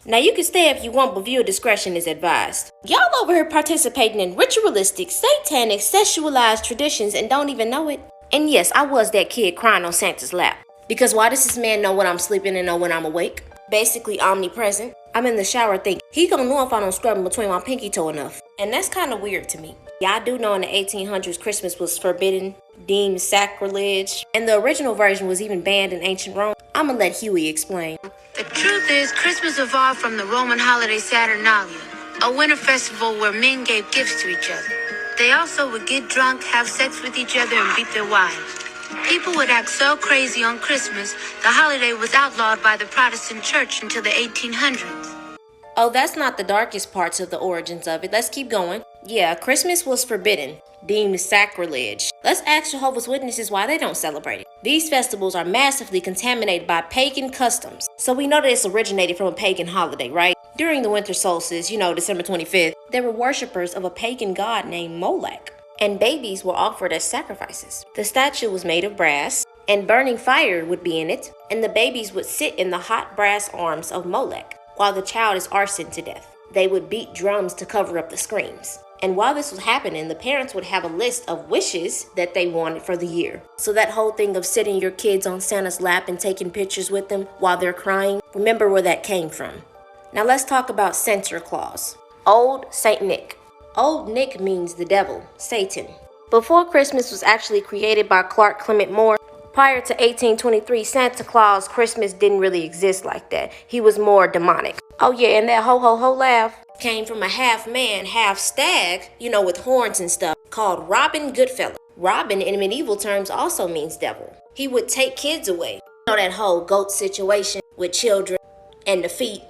Now you can stay if you want, but viewer discretion is advised. Y'all over here participating in ritualistic, satanic, sexualized traditions and don't even know it. And yes, I was that kid crying on Santa's lap. Because why does this man know when I'm sleeping and know when I'm awake? Basically omnipresent. I'm in the shower thinking, he gonna know if I don't scrub him between my pinky toe enough. And that's kind of weird to me. Y'all do know in the 1800s Christmas was forbidden, deemed sacrilege, and the original version was even banned in ancient Rome. I'ma let Huey explain. The truth is, Christmas evolved from the Roman holiday Saturnalia, a winter festival where men gave gifts to each other. They also would get drunk, have sex with each other, and beat their wives. People would act so crazy on Christmas, the holiday was outlawed by the Protestant church until the 1800s. Oh, that's not the darkest parts of the origins of it. Let's keep going. Yeah, Christmas was forbidden, deemed sacrilege. Let's ask Jehovah's Witnesses why they don't celebrate it. These festivals are massively contaminated by pagan customs. So we know that it's originated from a pagan holiday, right? During the winter solstice, December 25th, there were worshippers of a pagan god named Molech, and babies were offered as sacrifices. The statue was made of brass, and burning fire would be in it, and the babies would sit in the hot brass arms of Molech, while the child is arsoned to death. They would beat drums to cover up the screams. And while this was happening, the parents would have a list of wishes that they wanted for the year. So that whole thing of sitting your kids on Santa's lap and taking pictures with them while they're crying, remember where that came from. Now let's talk about Santa Claus. Old Saint Nick. Old Nick means the devil, Satan. Before Christmas was actually created by Clark Clement Moore, prior to 1823, Santa Claus Christmas didn't really exist like that. He was more demonic. Oh yeah, and that ho ho ho laugh came from a half man, half stag, with horns and stuff, called Robin Goodfellow. Robin in medieval terms also means devil. He would take kids away. That whole goat situation with children and the feet.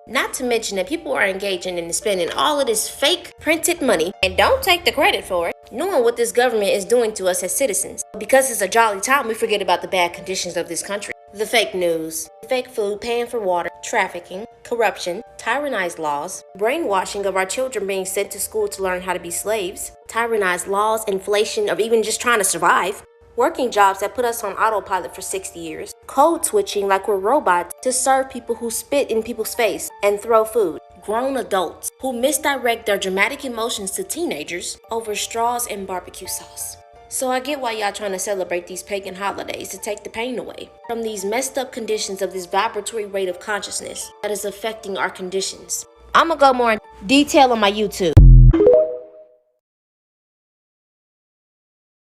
Not to mention that people are engaging in spending all of this fake printed money and don't take the credit for it, knowing what this government is doing to us as citizens. Because it's a jolly time, we forget about the bad conditions of this country. The fake news, fake food, paying for water, trafficking, corruption, tyrannized laws, brainwashing of our children being sent to school to learn how to be slaves, tyrannized laws, inflation of even just trying to survive, working jobs that put us on autopilot for 60 years, code switching like we're robots to serve people who spit in people's face and throw food, grown adults who misdirect their dramatic emotions to teenagers over straws and barbecue sauce. So I get why y'all trying to celebrate these pagan holidays to take the pain away from these messed up conditions of this vibratory rate of consciousness that is affecting our conditions. I'ma go more in detail on my YouTube.